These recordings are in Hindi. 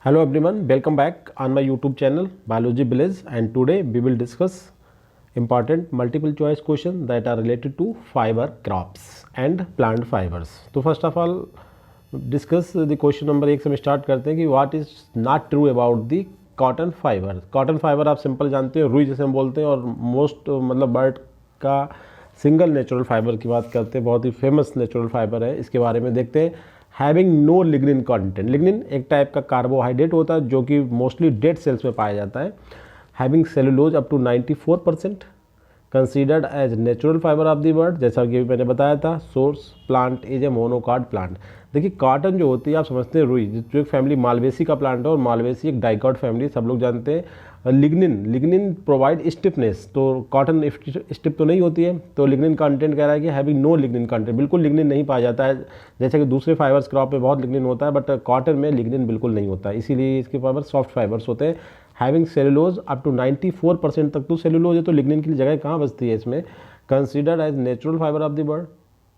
Hello everyone, welcome back on my YouTube channel Biology Village, and today we will discuss important multiple choice questions that are related to fiber crops and plant fibers. तो first of all discuss the question number 1 से हम start करते हैं कि what is not true about the cotton fiber. Cotton fiber आप सिंपल जानते हो, रुई जैसे हम बोलते हैं, और मोस्ट मतलब बर्ड का सिंगल नेचुरल फाइबर की बात करते हैं, बहुत ही फेमस नेचुरल फाइबर है। इसके बारे में देखते हैं। Having no lignin content, lignin एक टाइप का कार्बोहाइड्रेट होता है जो कि मोस्टली डेड सेल्स में पाया जाता है। Having cellulose up to 94%, considered as natural fibre of the bird, जैसा कि मैंने बताया था। Source plant is a monocot plant. देखिए कॉटन जो होती है आप समझते हैं रुई, जो एक फैमिली मालवेसी का प्लांट है, और मालवेसी एक डाइकॉट फैमिली सब लोग जानते हैं। लिग्निन प्रोवाइड स्टिफनेस, तो कॉटन स्टिफ तो नहीं होती है, तो लिग्निन कंटेंट कह रहा है कि हैविंग नो लिग्निन कंटेंट, बिल्कुल लिग्निन नहीं पाया जाता है। जैसे कि दूसरे फाइबर्स क्रॉप में बहुत लिग्निन होता है, बट कॉटन में लिग्निन बिल्कुल नहीं होता है, इसीलिए इसके फाइबर सॉफ्ट फाइबर्स होते हैं। हैविंग सेलुलोज अप टू 94% तक तो सेलुलोज है, तो लिग्निन की जगह कहाँ बचती है इसमें। Considered as natural fibre of the bird,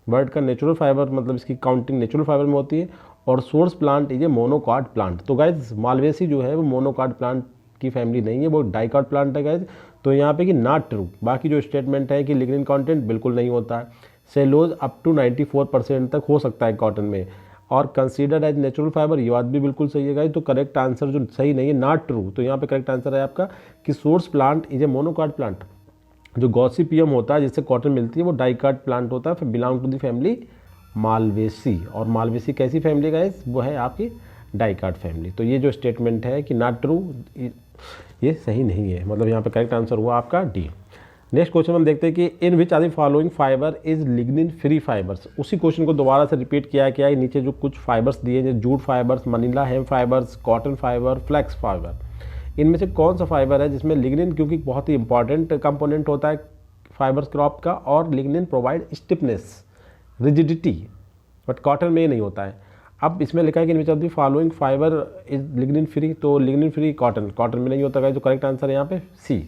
bird का नेचुरल फाइबर मतलब इसकी काउंटिंग नेचुरल फाइबर में होती है। और source plant is a monocot plant, तो गाइज मालवेसी जो है वो मोनोकॉट प्लांट की फैमिली नहीं है, वो डाइकॉट प्लांट है गाइज। तो यहाँ पे कि नॉट ट्रू, बाकी जो स्टेटमेंट है कि लिग्निन कंटेंट बिल्कुल नहीं होता है। सेलोज अप टू 94% तक हो सकता है कॉटन में, और कंसीडर्ड एज नेचुरल फाइबर, ये बात भी बिल्कुल सही है गाइज। तो करेक्ट आंसर जो सही नहीं है, नॉट ट्रू, तो यहाँ पे करेक्ट आंसर है आपका कि source plant is a monocot plant. जो गॉसिपियम होता है जिससे कॉटन मिलती है वो डाइकॉट प्लांट होता है, फिर belong to the family Malvaceae. और मालवेसी कैसी फैमिली गाइज, वो है आपकी डाइकॉट फैमिली। तो ये जो स्टेटमेंट है कि नॉट ट्रू, ये सही नहीं है, मतलब यहाँ पे करेक्ट आंसर हुआ आपका डी। नेक्स्ट क्वेश्चन हम देखते हैं कि in which are the following fibre is lignin free fibres. उसी क्वेश्चन को दोबारा से रिपीट किया गया है। नीचे जो कुछ फाइबर्स दिए हैं, jute fibres, Manila hemp fibres, cotton fibre, flax fibre, इनमें से कौन सा फाइबर है जिसमें लिग्निन, क्योंकि बहुत ही इंपॉर्टेंट कंपोनेंट होता है फाइबर्स क्रॉप का, और lignin provide stiffness, rigidity, but cotton में ये नहीं होता है। अब इसमें लिखा है कि in which of the following fibre is lignin free, तो लिग्निन फ्री कॉटन में नहीं होता है, तो करेक्ट आंसर है यहाँ पे सी।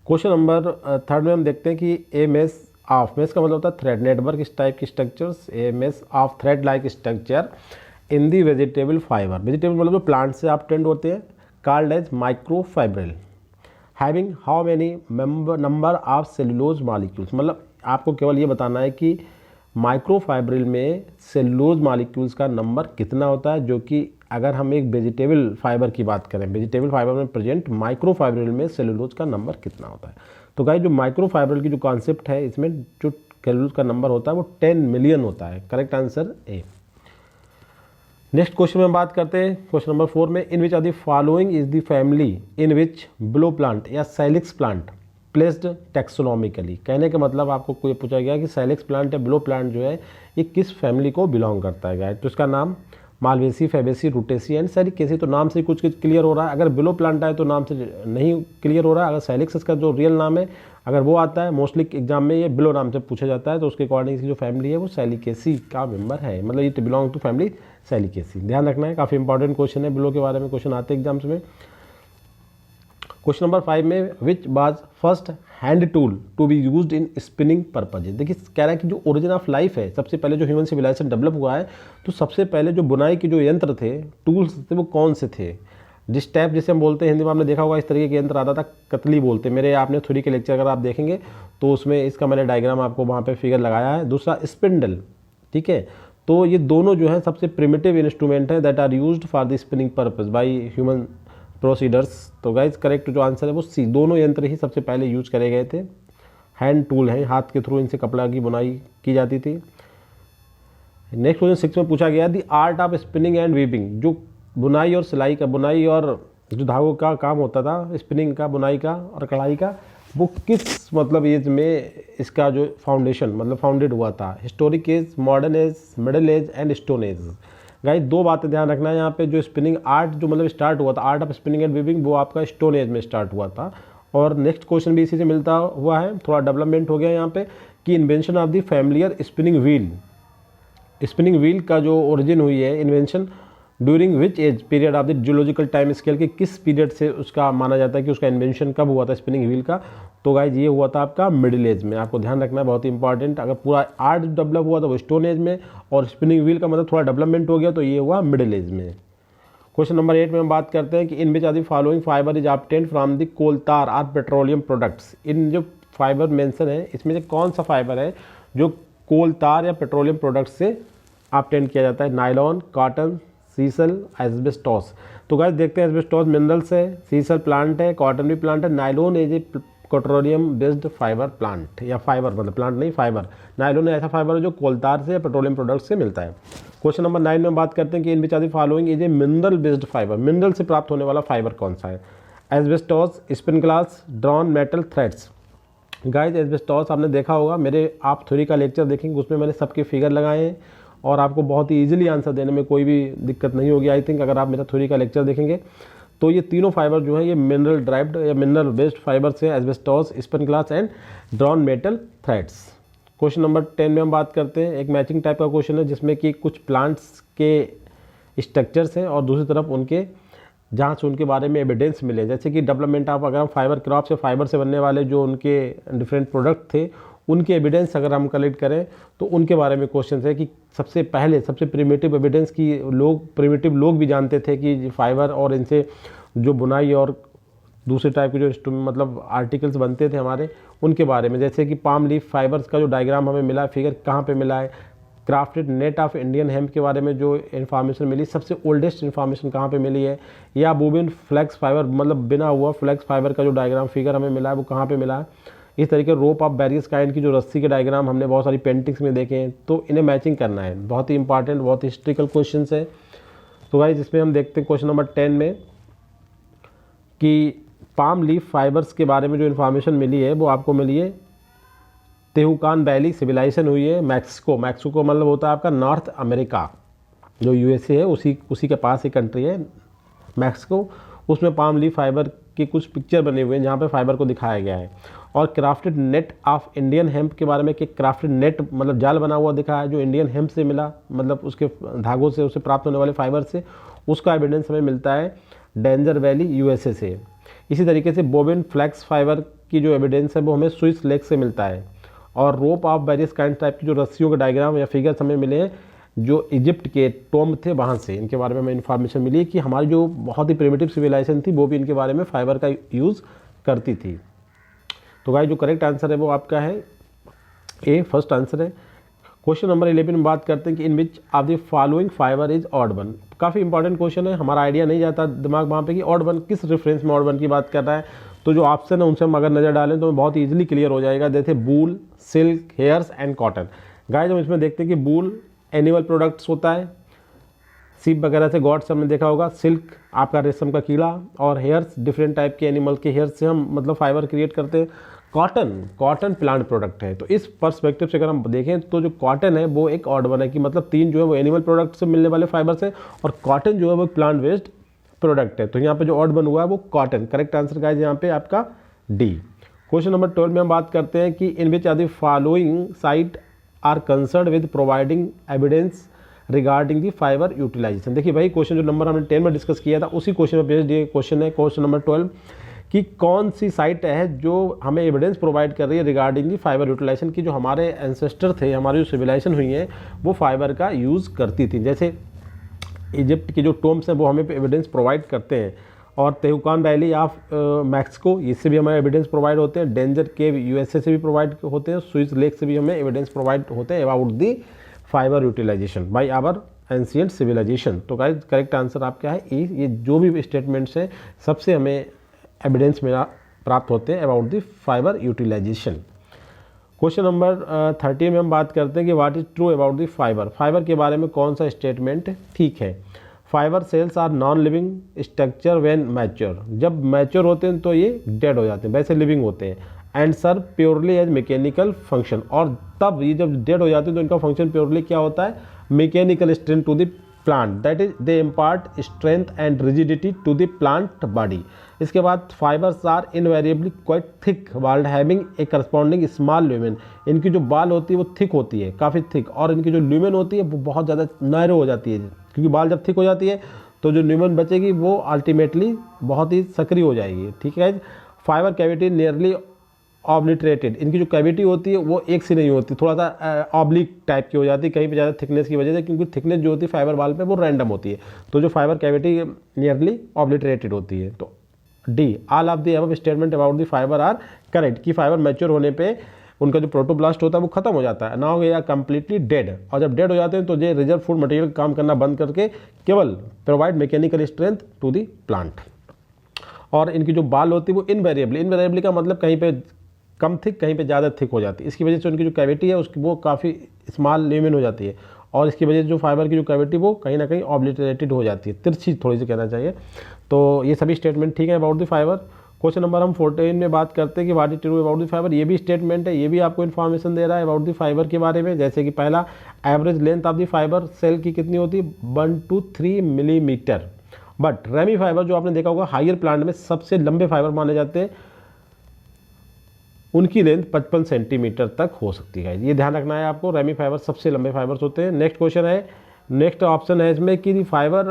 क्वेश्चन नंबर 3 में हम देखते हैं कि ए मेस ऑफ, मेस का मतलब होता है थ्रेड, नेटवर्क इस टाइप की structures, a mess of thread like structure in the vegetable fibre, vegetable मतलब जो प्लांट से आप टेंड होते हैं, called as microfibril, having how many number of cellulose molecules. मतलब आपको केवल ये बताना है कि माइक्रोफाइब्रिल में सेलुलोज मॉलिक्यूल्स का नंबर कितना होता है, जो कि अगर हम एक वेजिटेबल फाइबर की बात करें, वेजिटेबल फाइबर में प्रेजेंट माइक्रोफाइब्रिल में सेलुलोज का नंबर कितना होता है। तो गाइस जो माइक्रोफाइब्रिल की जो कॉन्सेप्ट है, इसमें जो सेलुलोज का नंबर होता है वो 10 मिलियन होता है। Correct answer A. Next question में बात करते हैं क्वेश्चन नंबर 4 में, in which are the following is the family in which blow plant या साइलिक्स प्लांट प्लेस्ड टेक्सोनॉमिकली। कहने का मतलब आपको कोई पूछा गया कि साइलिक्स प्लांट या ब्लो प्लांट जो है ये किस फैमिली को बिलोंग करता है। तो इसका नाम मालवेसी, फैबेसी, रूटेसी एंड सैलिकेसी। तो नाम से कुछ क्लियर हो रहा है, अगर बिलो प्लांट आए तो नाम से नहीं क्लियर हो रहा है। अगर सैलिक्स इसका जो रियल नाम है अगर वो आता है, मोस्टली एग्जाम में ये बिलो नाम से पूछा जाता है, तो उसके अकॉर्डिंग इसकी जो फैमिली है वो सैलिकेसी का मेंबर है, मतलब ये बिलोंग टू फैमिली सैलिकेसी। ध्यान रखना है, काफ़ी इंपॉर्टेंट क्वेश्चन है, बिलो के बारे में क्वेश्चन आते हैं एग्जाम्स में। क्वेश्चन नंबर 5 में, which was first hand tool to be used in spinning purposes. देखिए कह रहा है कि जो ओरिजिन ऑफ लाइफ है, सबसे पहले जो ह्यूमन सिविलाइजेशन डेवलप हुआ है, तो सबसे पहले जो बुनाई के जो यंत्र थे, टूल्स थे, वो कौन से थे। जिस टाइप जैसे हम बोलते हैं हिंदी में, आपने देखा होगा इस तरीके के यंत्र आता था, कतली बोलते। मेरे आपने थ्योरी के लेक्चर अगर आप देखेंगे तो उसमें इसका मैंने डायग्राम आपको वहाँ पे फिगर लगाया है। दूसरा स्पिंडल, ठीक है। तो ये दोनों जो है सबसे प्रिमिटिव इंस्ट्रूमेंट है that are used for the spinning purpose by human proceeders. तो गाइज करेक्ट जो आंसर है वो सी, दोनों यंत्र ही सबसे पहले यूज करे गए थे। हैंड टूल है, हाथ के थ्रू इनसे कपड़ा की बुनाई की जाती थी। नेक्स्ट क्वेश्चन 6 में पूछा गया, the art of spinning and weaving. जो बुनाई और सिलाई का, बुनाई और जो धागों का काम होता था, स्पिनिंग का, बुनाई का और कढ़ाई का, वो किस मतलब एज में इसका जो फाउंडेशन मतलब फाउंडेड हुआ था। Historic age, modern age, middle age and stone age. Guys दो बातें ध्यान रखना है यहाँ पे, जो स्पिनिंग आर्ट जो मतलब स्टार्ट हुआ था, art of spinning and weaving, वो आपका स्टोन एज में स्टार्ट हुआ था। और नेक्स्ट क्वेश्चन भी इसी से मिलता हुआ है, थोड़ा डेवलपमेंट हो गया यहाँ पे, कि invention of the familiar spinning wheel. Spinning wheel का जो ओरिजिन हुई है invention, during which age period of the geological time scale के किस पीरियड से उसका माना जाता है कि उसका इन्वेंशन कब हुआ था स्पिनिंग व्हील का। तो गाइज ये हुआ था आपका मिडिल एज में। आपको ध्यान रखना है, बहुत ही इंपॉर्टेंट। अगर पूरा आर्ट डेवलप हुआ था वो स्टोन एज में, और स्पिनिंग व्हील का मतलब थोड़ा डेवलपमेंट हो गया तो ये हुआ मिडिल एज में। क्वेश्चन नंबर 8 में हम बात करते हैं कि in which are the following fibre is obtained from the coal tar or petroleum products. इन जो फाइबर मेंशन है इसमें से कौन सा फाइबर है जो कोल तार या पेट्रोलियम प्रोडक्ट्स से ऑब्टेन किया जाता है? Nylon, cotton, sisal, asbestos. तो गाइस देखते हैं, एस्बेस्टॉस मिनरल्स है, सीसल प्लांट है, कॉटन भी प्लांट है, nylon is a petroleum based fibre plant, या फाइबर मतलब प्लांट नहीं फाइबर। नायलॉन ऐसा फाइबर है जो कोलतार से या पेट्रोलियम प्रोडक्ट से मिलता है। क्वेश्चन नंबर 9 में बात करते हैं कि in which are the following is a mineral based fibre. Mineral से प्राप्त होने वाला फाइबर कौन सा है? Asbestos, spin glass, drawn metal threads. Guys asbestos आपने देखा होगा, मेरे आप थ्योरी का लेक्चर देखेंगे उसमें मैंने सबके फिगर लगाए हैं और आपको बहुत ही ईजिली आंसर देने में कोई भी दिक्कत नहीं होगी आई थिंक, अगर आप मेरा थ्योरी का लेक्चर देखेंगे। तो ये तीनों फाइबर जो है ये मिनरल ड्राइव्ड या मिनरल बेस्ड फाइबर से, asbestos, spin glass and drawn metal threads. Question number 10 में हम बात करते हैं, एक मैचिंग टाइप का क्वेश्चन है जिसमें कि कुछ प्लांट्स के स्ट्रक्चर्स हैं और दूसरी तरफ उनके जहाँ से उनके बारे में एविडेंस मिले, जैसे कि डेवलपमेंट ऑफ, अगर हम फाइबर क्रॉप से फाइबर से बनने वाले जो उनके डिफरेंट प्रोडक्ट थे उनके एविडेंस अगर हम कलेक्ट करें तो उनके बारे में क्वेश्चन है कि सबसे पहले सबसे प्रिमिटिव एविडेंस की प्रिमिटिव लोग भी जानते थे कि फाइबर और इनसे जो बुनाई और दूसरे टाइप के जो मतलब आर्टिकल्स बनते थे हमारे उनके बारे में, जैसे कि पाम लीफ फाइबर्स का जो डायग्राम हमें मिला है, फिगर कहाँ पे मिला है, crafted net of Indian hemp के बारे में जो इन्फॉर्मेशन मिली, सबसे ओल्डेस्ट इन्फॉर्मेशन कहाँ पे मिली है, या बोबिन फ्लेक्स फाइबर मतलब बिना हुआ फ्लेक्स फाइबर का जो डायग्राम फिगर हमें मिला है वो कहाँ पे मिला है। इस तरीके रोप ऑफ वेरियस काइंड की जो रस्सी के डायग्राम हमने बहुत सारी पेंटिंग्स में देखे हैं, तो इन्हें मैचिंग करना है। बहुत ही इंपॉर्टेंट, बहुत हिस्ट्रिकल क्वेश्चन है। तो गाइस इसमें हम देखते हैं क्वेश्चन नंबर 10 में कि पाम लीफ फाइबर्स के बारे में जो इन्फॉर्मेशन मिली है वो आपको मिली है तेहुकान वैली सिविलाइजेशन हुई है मैक्सिको। मैक्सिको मतलब होता है आपका नॉर्थ अमेरिका, जो यूएसए है उसी के पास एक कंट्री है मैक्सिको। उसमें पाम लीफ फाइबर की कुछ पिक्चर बने हुए हैं जहाँ पे फाइबर को दिखाया गया है। और crafted net of Indian hemp के बारे में कि क्राफ्टेड नेट मतलब जाल बना हुआ दिखा है जो इंडियन हेम्प से मिला, मतलब उसके धागों से उसे प्राप्त होने वाले फाइबर से, उसका एविडेंस हमें मिलता है डेंजर वैली यूएसए से। इसी तरीके से बोबिन फ्लैक्स फाइबर की जो एविडेंस है वो हमें स्विस लेक से मिलता है। और रोप ऑफ वेरियस काइंड टाइप की जो रस्सियों के डायग्राम या फिगर्स हमें मिले हैं जो इजिप्ट के टॉम्ब थे वहाँ से, इनके बारे में हमें इन्फॉर्मेशन मिली कि हमारी जो बहुत ही प्रिमिटिव सिविलाइजेशन थी वो भी इनके बारे में फाइबर का यूज़ करती थी। तो गाइस जो करेक्ट आंसर है वो आपका है ए, फर्स्ट आंसर है। क्वेश्चन नंबर 11 में बात करते हैं कि in which of the following fibre is odd one. काफ़ी इंपॉर्टेंट क्वेश्चन है, हमारा आइडिया नहीं जाता दिमाग वहाँ पे कि ऑड वन किस रेफरेंस में ऑड वन की बात कर रहा है। तो जो ऑप्शन है उनसे हम अगर नज़र डालें तो बहुत ईजिली क्लियर हो जाएगा, जैसे wool, silk, hairs and cotton. Guys हम इसमें देखते हैं कि बूल एनिमल प्रोडक्ट्स होता है, सीप वगैरह से गॉड्स हमने देखा होगा, सिल्क आपका रेशम का कीड़ा, और हेयर्स डिफरेंट टाइप के एनिमल के हेयर्स से हम मतलब फाइबर क्रिएट करते हैं। कॉटन प्लांट प्रोडक्ट है। तो इस पर्सपेक्टिव से अगर हम देखें तो जो कॉटन है वो एक ऑड वन है कि मतलब 3 जो है वो एनिमल प्रोडक्ट से मिलने वाले फाइबर से, और कॉटन जो है वो प्लांट बेस्ड प्रोडक्ट है। तो यहाँ पे जो ऑड वन हुआ है वो कॉटन। करेक्ट आंसर गाइस यहाँ पे आपका डी। क्वेश्चन नंबर 12 में हम बात करते हैं कि in which are the following site are concern with providing evidence regarding the fibre utilisation. देखिए भाई क्वेश्चन जो नंबर हमने 10 में डिस्कस किया था उसी क्वेश्चन पर बेस्ड ये क्वेश्चन है। क्वेश्चन नंबर 12 कि कौन सी साइट है जो हमें एविडेंस प्रोवाइड कर रही है रिगार्डिंग दी फाइबर यूटिलाइजेशन की जो हमारे एंसेस्टर थे, हमारी जो सिविलाइजेशन हुई है वो फाइबर का यूज़ करती थी। जैसे इजिप्ट के जो टोम्स हैं वो हमें एविडेंस प्रोवाइड करते हैं, और तेहुकान वैली ऑफ मैक्सिको इससे भी हमें एविडेंस प्रोवाइड होते हैं, डेंजर केव यूएसए से भी प्रोवाइड होते हैं, स्विस लेक से भी हमें एविडेंस प्रोवाइड होते हैं about the fibre utilization by our ancient civilization. तो गाइस करेक्ट आंसर आपका है ई। ये जो भी स्टेटमेंट्स हैं सबसे हमें एविडेंस मेरा प्राप्त होते हैं about the fibre utilization. Question number 13 में हम बात करते हैं कि what is true about the fibre. Fibre के बारे में कौन सा स्टेटमेंट ठीक है? Fibre cells are non living structure when mature. जब मैच्योर होते हैं तो ये डेड हो जाते हैं, वैसे लिविंग होते हैं। And serve purely as mechanical function, और तब ये जब डेड हो जाते हैं तो इनका फंक्शन प्योरली क्या होता है? Mechanical strength to the plant, that is they impart strength and rigidity to the plant body. इसके बाद fibres are invariably quite thick while having a corresponding small lumen. इनकी जो बाल होती है वो थिक होती है, काफ़ी थिक, और इनकी जो ल्यूमेन होती है वो बहुत ज़्यादा नैरो हो जाती है, क्योंकि बाल जब थिक हो जाती है तो जो ल्यूमेन बचेगी वो अल्टीमेटली बहुत ही सक्रिय हो जाएगी। ठीक है। फाइबर कैविटी नियरली ऑब्लिटरेटेड, इनकी जो कैविटी होती है वो एक सी नहीं होती, थोड़ा सा ऑब्लिक टाइप की हो जाती है, कहीं पे ज़्यादा थिकनेस की वजह से, क्योंकि थिकनेस जो होती है फाइबर वाल पे वो रैंडम होती है, तो जो फाइबर कैविटी नियरली ऑब्लिटरेटेड होती है। तो D, all of the above statement about the fibre are correct, कि फाइबर मैच्योर होने पे उनका जो प्रोटोब्लास्ट होता है वो खत्म हो जाता है, नाउ ये आर कंप्लीटली डेड, और जब डेड हो जाते हैं तो ये रिजर्व फूड मटेरियल काम करना बंद करके केवल provide mechanical strength to the plant. और इनकी जो बाल होती है वो इनवेरिएबली का मतलब कहीं पे कम थिक कहीं पे ज़्यादा थिक हो जाती है, इसकी वजह से उनकी जो कैविटी है उसकी वो काफ़ी स्मॉल ल्यूमिन हो जाती है, और इसकी वजह से जो फाइबर की जो कैविटी वो कहीं ना कहीं ऑब्लिटरेटेड हो जाती है, तिरछी थोड़ी सी कहना चाहिए। तो ये सभी स्टेटमेंट ठीक है about the fibre. Question number हम 14 में बात करते हैं कि what is true about the fibre, ये भी स्टेटमेंट है, ये भी आपको इन्फॉर्मेशन दे रहा है अबाउट द फाइबर के बारे में। जैसे कि पहला, average length of the fibre cell की कितनी होती है, 1 to 3 millimetre, but ramie fibre जो आपने देखा होगा हायर प्लांट में सबसे लंबे फाइबर माने जाते हैं, उनकी लेंथ 55 सेंटीमीटर तक हो सकती है, ये ध्यान रखना है आपको, रेमी फाइबर सबसे लंबे फाइबर्स होते हैं। नेक्स्ट क्वेश्चन है, नेक्स्ट ऑप्शन है इसमें कि fibre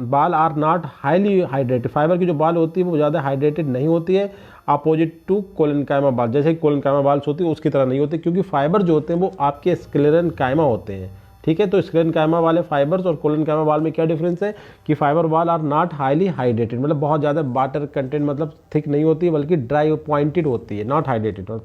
wall are not highly hydrated, fibre की जो बाल होती है वो ज़्यादा हाइड्रेटेड नहीं होती है, अपोजिट टू कोलेनकाइमा बाल, जैसे कि कोलेनकाइमा बाल्स होती है उसकी तरह नहीं होती, क्योंकि फाइबर जो होते हैं वो आपके स्क्लेरेनकाइमा होते हैं, ठीक है। तो स्क्लेरेनकाइमा वाले फाइबर्स और कोलेनकाइमा बाल में क्या डिफरेंस है कि fibre wall are not highly hydrated, मतलब बहुत ज़्यादा वाटर कंटेंट मतलब थिक नहीं होती है, बल्कि ड्राई पॉइंटेड होती है, नॉट हाइड्रेटेड।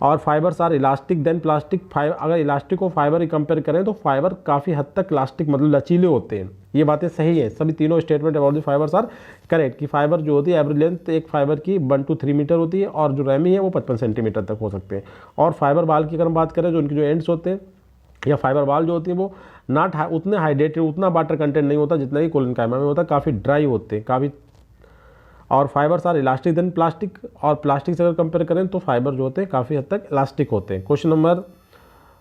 और fibres are elastic than plastic, fibre अगर इलास्टिक और फाइबर की कंपेयर करें तो फाइबर काफ़ी हद तक इलास्टिक मतलब लचीले होते हैं, ये बातें सही है, सभी तीनों statement about the fibres are correct, कि फाइबर जो होती है एवरेज लेंथ एक फाइबर की 1 to 3 मीटर होती है, और जो रेमी है वो 55 सेंटीमीटर तक हो सकते हैं। और फाइबर बाल की अगर हम बात करें जो उनके जो एंड्स होते हैं या फाइबर बाल जो होती है वो नॉट उतने हाइड्रेटेड, उतना वाटर कंटेंट नहीं होता जितना कि कोलेनकाइमा में होता है, काफ़ी ड्राई होते हैं काफ़ी। और fibres are elastic than plastic, और प्लास्टिक से अगर कंपेयर करें तो फाइबर जो होते हैं काफ़ी हद तक इलास्टिक होते हैं। क्वेश्चन नंबर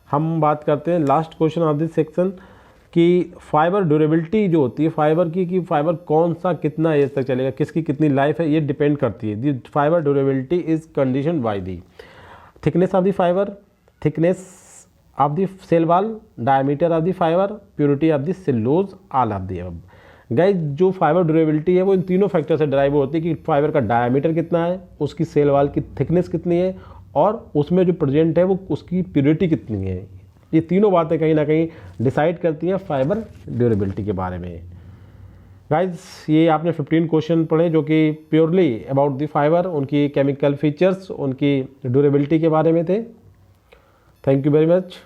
हम बात करते हैं last question of this section कि फाइबर ड्यूरेबिलिटी जो होती है फाइबर की, कि फाइबर कौन सा कितना एज तक चलेगा, किसकी कितनी लाइफ है, ये डिपेंड करती है। The fibre durability is condition by the thickness of the fibre, thickness of the cell wall, diameter of the fibre, purity of the cellulose, all of the above. Guys जो फाइबर ड्यूरेबिलिटी है वो इन तीनों फैक्टर से ड्राइव होती है कि फाइबर का डायमीटर कितना है, उसकी सेल वॉल की थिकनेस कितनी है, और उसमें जो प्रेजेंट है वो उसकी प्योरिटी कितनी है, ये तीनों बातें कहीं ना कहीं डिसाइड करती हैं फाइबर ड्यूरेबिलिटी के बारे में। गाइस ये आपने 15 क्वेश्चन पढ़े जो कि प्योरली अबाउट द फाइबर, उनकी केमिकल फीचर्स, उनकी ड्यूरेबिलिटी के बारे में थे। Thank you very much.